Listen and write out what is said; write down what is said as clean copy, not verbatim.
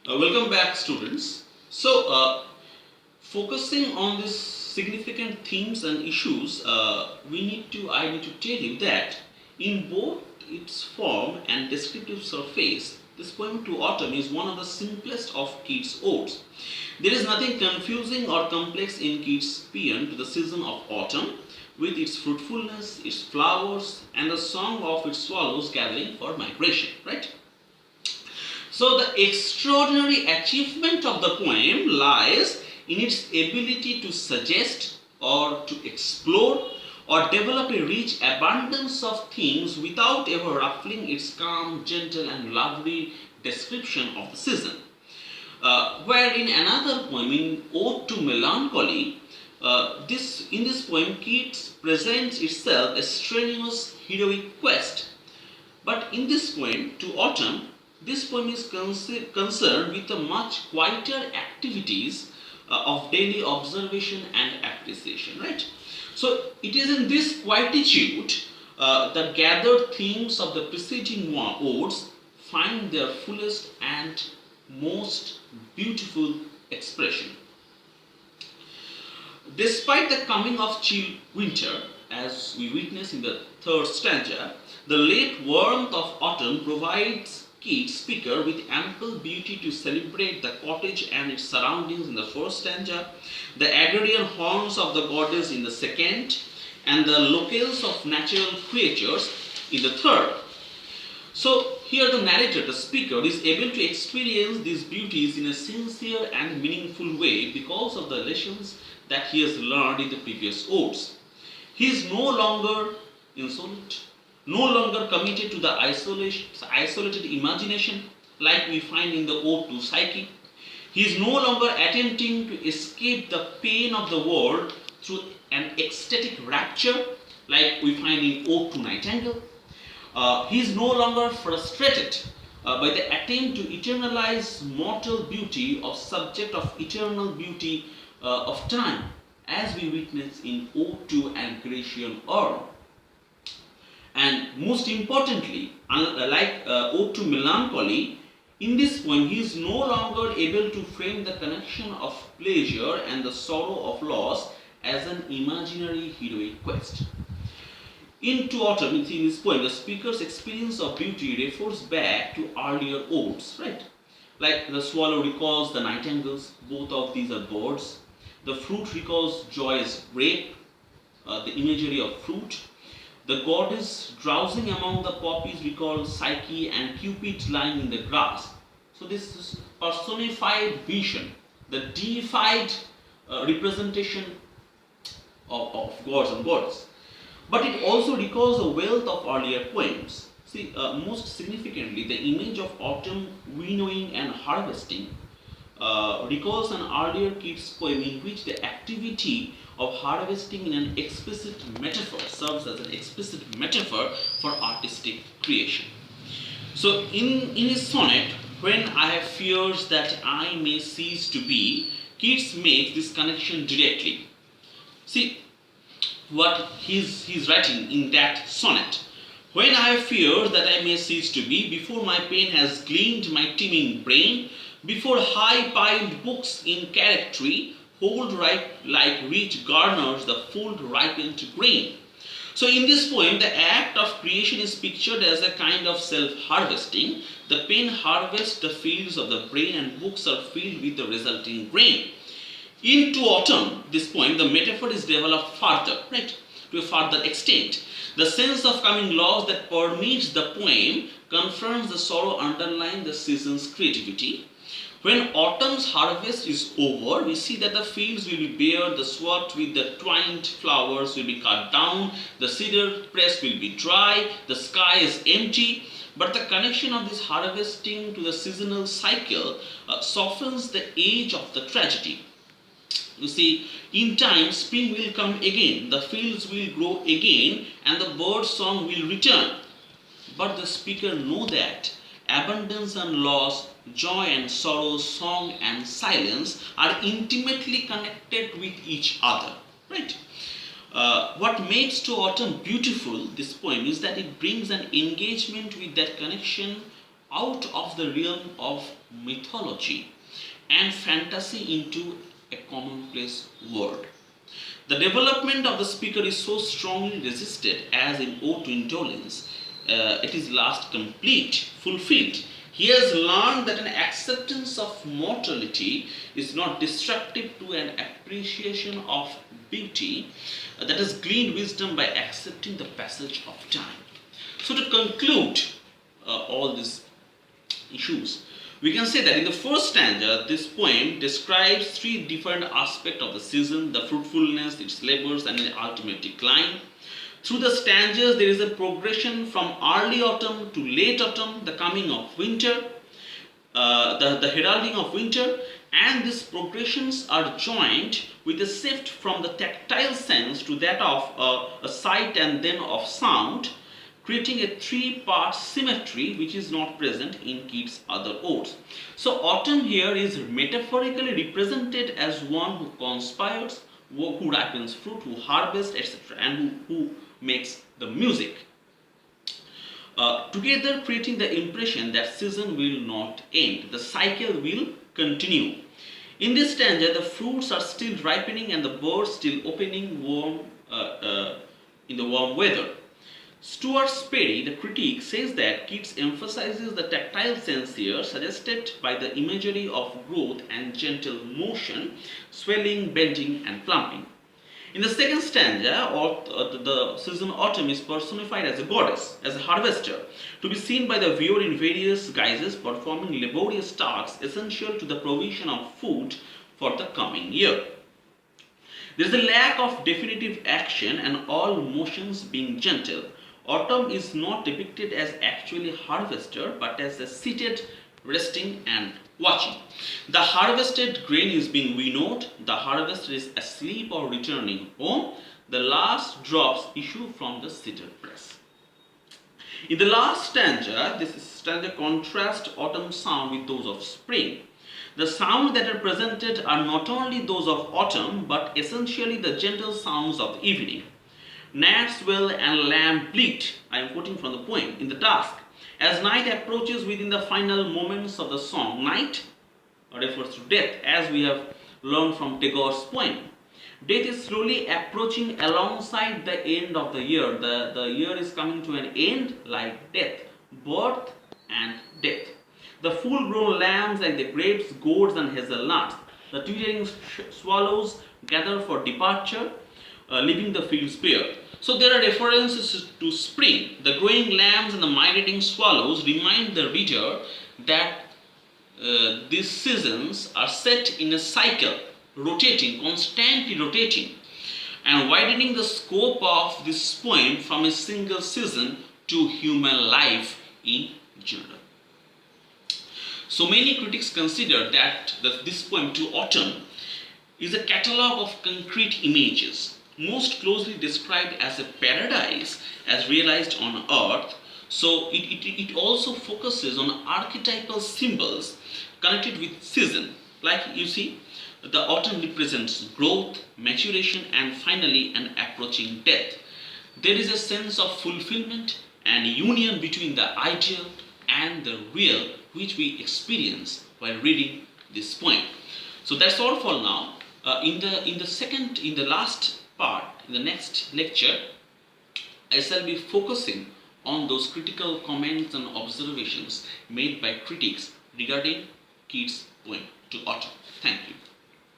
Welcome back, students. Focusing on these significant themes and issues, I need to tell you that in both its form and descriptive surface, this poem to autumn is one of the simplest of Keats' odes. There is nothing confusing or complex in Keats' paean to the season of autumn, with its fruitfulness, its flowers, and the song of its swallows gathering for migration. Right? So, the extraordinary achievement of the poem lies in its ability to suggest or to explore or develop a rich abundance of themes without ever ruffling its calm, gentle, and lovely description of the season. Where in another poem, in Ode to Melancholy, in this poem, Keats presents itself a strenuous heroic quest, but in this poem, To Autumn, this poem is concerned with the much quieter activities of daily observation and appreciation, right? So it is in this quietude the gathered themes of the preceding odes find their fullest and most beautiful expression. Despite the coming of chill winter, as we witness in the third stanza, the late warmth of autumn provides Keats' speaker with ample beauty to celebrate the cottage and its surroundings in the first stanza, the agrarian haunts of the goddess in the second, and the locales of natural creatures in the third. So here the narrator, the speaker, is able to experience these beauties in a sincere and meaningful way because of the lessons that he has learned in the previous odes. He is no longer insolent, no longer committed to the isolated imagination like we find in the Ode to Psyche. He is no longer attempting to escape the pain of the world through an ecstatic rapture like we find in Ode to Nightingale. He is no longer frustrated by the attempt to eternalize mortal beauty of subject of eternal beauty of time, as we witness in Ode to an Grecian R.R.M. And most importantly, like Ode to Melancholy, in this poem he is no longer able to frame the connection of pleasure and the sorrow of loss as an imaginary heroic quest. In To Autumn, in this poem, the speaker's experience of beauty refers back to earlier odes, right? Like the swallow recalls the nightingales, both of these are birds. The fruit recalls joyous grape, the imagery of fruit. The goddess drowsing among the poppies recalls Psyche and Cupid lying in the grass. So this is personified vision, the deified representation of gods and goddess. But it also recalls a wealth of earlier poems. See, most significantly, the image of autumn winnowing and harvesting recalls an earlier Keats poem in which the activity of harvesting in an explicit metaphor serves as an explicit metaphor for artistic creation. So, in his sonnet, When I Have Fears That I May Cease to Be, Keats makes this connection directly. See, what he's writing in that sonnet. When I have fears that I may cease to be, before my pain has gleaned my teeming brain, before high-piled books in charactery hold ripe like rich garners the full ripened grain. So in this poem, the act of creation is pictured as a kind of self-harvesting. The pen harvests the fields of the brain and books are filled with the resulting grain. In To Autumn, this poem, the metaphor is developed further, right, to a further extent. The sense of coming loss that permeates the poem confronts the sorrow underlying the season's creativity. When autumn's harvest is over, we see that the fields will be bare, the sward with the twined flowers will be cut down, the cedar press will be dry, the sky is empty. But the connection of this harvesting to the seasonal cycle softens the edge of the tragedy. You see, in time, spring will come again, the fields will grow again, and the bird song will return. But the speaker knows that abundance and loss, joy and sorrow, song and silence are intimately connected with each other. Right? What makes To Autumn beautiful, this poem, is that it brings an engagement with that connection out of the realm of mythology and fantasy into a commonplace world. The development of the speaker is so strongly resisted as in ode to indolence, it is last complete, fulfilled. He has learned that an acceptance of mortality is not destructive to an appreciation of beauty, that has gleaned wisdom by accepting the passage of time. So, to conclude all these issues, we can say that in the first stanza, this poem describes three different aspects of the season: the fruitfulness, its labors, and the ultimate decline. Through the stanzas, there is a progression from early autumn to late autumn, the coming of winter, the heralding of winter, and these progressions are joined with a shift from the tactile sense to that of a sight and then of sound, creating a three-part symmetry which is not present in Keats' other odes. So autumn here is metaphorically represented as one who conspires, who ripens fruit, who harvests, etc., and who makes the music. Together creating the impression that season will not end, the cycle will continue. In this stanza, the fruits are still ripening and the birds still opening in the warm weather. Stuart Sperry, the critic, says that Keats emphasizes the tactile sense here, suggested by the imagery of growth and gentle motion, swelling, bending, and plumping. In the second stanza, the season autumn is personified as a goddess, as a harvester, to be seen by the viewer in various guises, performing laborious tasks essential to the provision of food for the coming year. There is a lack of definitive action and all motions being gentle. Autumn is not depicted as actually harvester but as a seated, resting and watching. The harvested grain is being winnowed, the harvester is asleep or returning home, the last drops issue from the seated press. In the last stanza, this stanza contrasts autumn sound with those of spring. The sounds that are presented are not only those of autumn but essentially the gentle sounds of the evening. Gnats wail and lamb bleat, I am quoting from the poem, in the dusk. As night approaches within the final moments of the song, night refers to death, as we have learned from Tagore's poem. Death is slowly approaching alongside the end of the year. The year is coming to an end like death, birth and death. The full-grown lambs like the grapes, gourds and hazelnuts, the twittering swallows gather for departure, leaving the fields bare. So there are references to spring. The growing lambs and the migrating swallows remind the reader that these seasons are set in a cycle, rotating, constantly rotating, and widening the scope of this poem from a single season to human life in general. So many critics consider that this poem, To Autumn, is a catalogue of concrete images, most closely described as a paradise as realized on earth. So it also focuses on archetypal symbols connected with season. Like you see, the autumn represents growth, maturation and finally an approaching death. There is a sense of fulfillment and union between the ideal and the real which we experience while reading this poem. So that's all for now. In the last part, in the next lecture, I shall be focusing on those critical comments and observations made by critics regarding Keats' poem To Autumn.